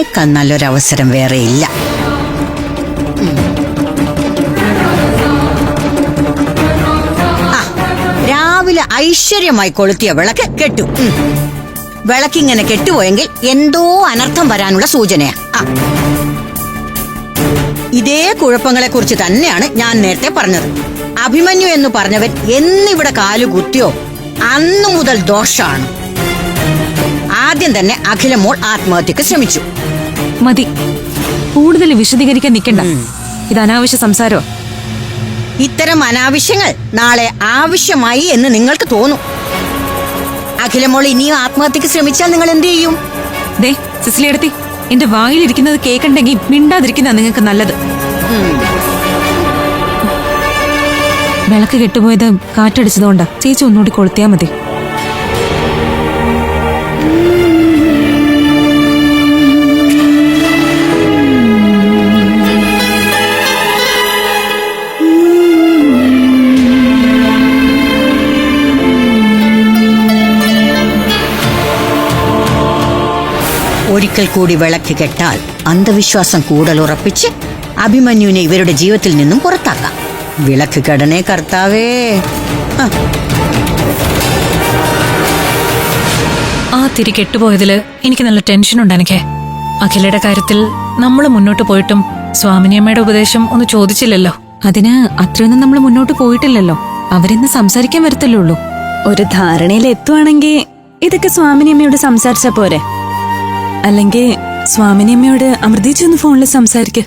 ഇതിനേക്കാൾ നല്ലൊരവസരം വേറെ ഇല്ല. രാവിലെ ഐശ്വര്യമായി കൊളുത്തിയ വിളക്ക് കെട്ടു. വിളക്കിങ്ങനെ കെട്ടുപോയെങ്കിൽ എന്തോ അനർത്ഥം വരാനുള്ള സൂചനയാ. ഇതേ കുഴപ്പങ്ങളെ കുറിച്ച് തന്നെയാണ് ഞാൻ നേരത്തെ പറഞ്ഞത്. അഭിമന്യു എന്ന് പറഞ്ഞവൻ എന്നിവിടെ കാലുകുത്തിയോ അന്നു മുതൽ ദോഷാണ്. ആദ്യം തന്നെ അഖിലമോൾ ആത്മഹത്യക്ക് ശ്രമിച്ചു. മതി, കൂടുതൽ വിശദീകരിക്കാൻ നിൽക്കണ്ട. ഇത് അനാവശ്യ സംസാരോ? ഇത്തരം അനാവശ്യങ്ങൾ നാളെ ആവശ്യമായി എന്ന് നിങ്ങൾക്ക് തോന്നും. അഖിലമോൾ ഇനിയും ആത്മഹത്യക്ക് ശ്രമിച്ചാൽ നിങ്ങൾ എന്ത് ചെയ്യും? ദേ സിസിലിയെടുത്തി, എന്റെ വായിലിരിക്കുന്നത് കേൾക്കണ്ടെങ്കിൽ മിണ്ടാതിരിക്കുന്ന നിങ്ങൾക്ക് നല്ലത്. വിളക്ക് കെട്ടുപോയത് കാറ്റടിച്ചതുകൊണ്ടാ. ചേച്ചി ഒന്നുകൂടി കൊളുത്തിയാ മതി. ഒരിക്കൽ കൂടി വിളക്ക് കെട്ടാൽ അന്ധവിശ്വാസം കൂടുതൽ ഉറപ്പിച്ച് അഭിമന്യുവിനെ ഇവരുടെ ജീവിതത്തിൽ നിന്നും പുറത്താക്കാം. വിളക്ക് കെടണേ കർത്താവേ. ആ തിരി കെട്ടുപോയതില് എനിക്ക് നല്ല ടെൻഷനുണ്ട്. എനിക്ക് അഖിലയുടെ കാര്യത്തിൽ നമ്മൾ മുന്നോട്ട് പോയിട്ടും സ്വാമിനിയമ്മയുടെ ഉപദേശം ഒന്ന് ചോദിച്ചില്ലല്ലോ. അതിന് അത്രയൊന്നും നമ്മൾ മുന്നോട്ട് പോയിട്ടില്ലല്ലോ. അവരിന്ന് സംസാരിക്കാൻ വരത്തല്ലേ ഉള്ളൂ. ഒരു ധാരണയിൽ എത്തുവാണെങ്കിൽ ഇതൊക്കെ സ്വാമിനിയമ്മയോട് സംസാരിച്ചാ പോരെ? അല്ലെങ്കിൽ സ്വാമിനിയമ്മയോട് അമൃതീച്ചൊന്ന് ഫോണിൽ സംസാരിക്ക്.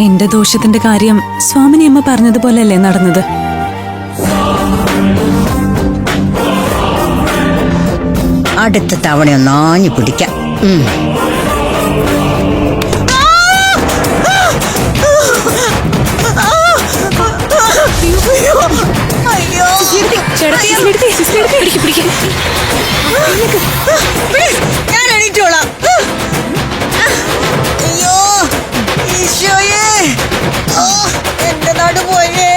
എന്റെ ദോഷത്തിന്റെ കാര്യം സ്വാമിനിയമ്മ പറഞ്ഞതുപോലെയല്ലേ നടന്നത്? അടുത്ത തവണ ഒന്നാഞ്ഞു പിടിക്കാം. ഞാൻ എണീറ്റോളാം. അയ്യോ ഈശോയേ, എന്റെ നടുപോയേ.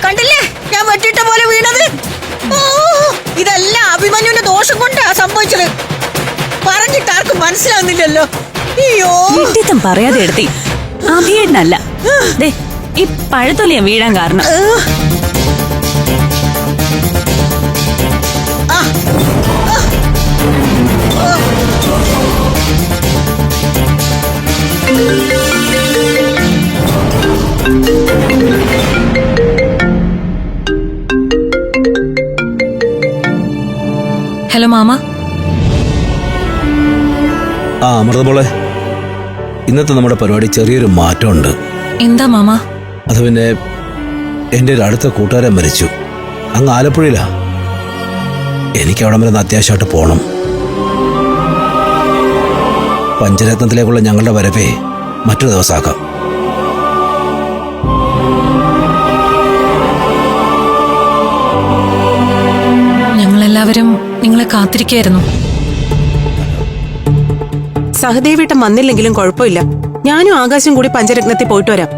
കണ്ടില്ലേ ഞാൻ വെട്ടിട്ട പോലെ വീണത്? ഇതെല്ലാം അഭിമന്യുവിന്റെ ദോഷം കൊണ്ടാ സംഭവിച്ചത്. പറഞ്ഞിട്ട് ആർക്കും മനസ്സിലാവുന്നില്ലല്ലോ. അയ്യോ വീട്ടിത്തം പറയാതെ എടുത്തി. അഭിയേട്ടനല്ല, ഈ പഴത്തൊലിയാ വീഴാൻ കാരണം. Hello mama. അമൃതമോളെ, ഇന്നത്തെ നമ്മുടെ പരിപാടി ചെറിയൊരു മാറ്റമുണ്ട്. എന്താ മാമ? അത് പിന്നെ എൻ്റെ ഒരു അടുത്ത കൂട്ടുകാരൻ മരിച്ചു. അങ്ങ് ആലപ്പുഴയിലാ. എനിക്ക് അവിടെ വരെ അത്യാവശ്യമായിട്ട് പോകണം. പഞ്ചരത്നത്തിലേക്കുള്ള ഞങ്ങളുടെ വരവേ മറ്റൊരു ദിവസമാക്കാം. ഞങ്ങളെല്ലാവരും നിങ്ങളെ കാത്തിരിക്കായിരുന്നു. സഹദേവേട്ടൻ വന്നില്ലെങ്കിലും കുഴപ്പമില്ല. ഞാനും ആകാശം കൂടി പഞ്ചരത്നത്തിൽ പോയിട്ട് വരാം.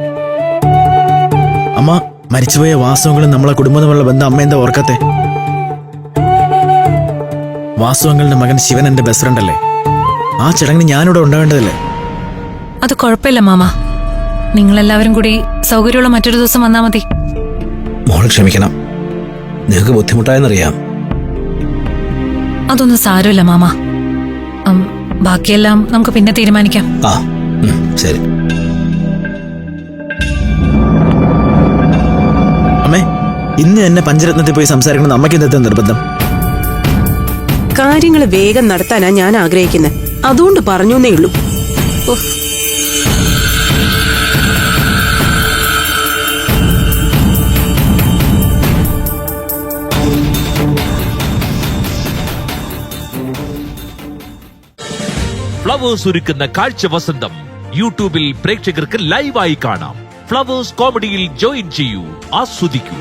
അമ്മ, മരിച്ചുപോയ വാസവങ്ങളും നമ്മളെ കുടുംബം തമ്മിലുള്ള ബന്ധം അമ്മ എന്താ ഓർക്കത്തെ? വാസവങ്ങളുടെ മകൻ ശിവൻ എന്റെ ബെസ്റ്റ് ഫ്രണ്ട് അല്ലേ? ആ ചടങ്ങിന് ഞാനിവിടെ ഉണ്ടാവേണ്ടതല്ലേ? അത് കുഴപ്പമില്ല മാമ. നിങ്ങളെല്ലാവരും കൂടി സൗകര്യമുള്ള മറ്റൊരു ദിവസം വന്നാ മതി. മോൾ ക്ഷമിക്കണം, നിങ്ങൾക്ക് ബുദ്ധിമുട്ടായെന്നറിയാം. അതൊന്നും സാരമില്ല മാമ. ബാക്കിയെല്ലാം നമുക്ക് പിന്നെ തീരുമാനിക്കാം. ശരി. അമ്മേ, ഇന്ന് എന്നെ പഞ്ചരത്നത്തിൽ പോയി സംസാരിക്കണം അമ്മയ്ക്ക് എന്താ നിർബന്ധം? കാര്യങ്ങൾ വേഗം നടത്താനാ ഞാൻ ആഗ്രഹിക്കുന്നത്. അതുകൊണ്ട് പറഞ്ഞേ ഉള്ളൂ. ഫ്ലവേഴ്സ് ഒരുക്കുന്ന കാഴ്ച വസന്തം യൂട്യൂബിൽ പ്രേക്ഷകർക്ക് ലൈവായി കാണാം. ഫ്ലവേഴ്സ് കോമഡിയിൽ ജോയിൻ ചെയ്യൂ, ആസ്വദിക്കൂ.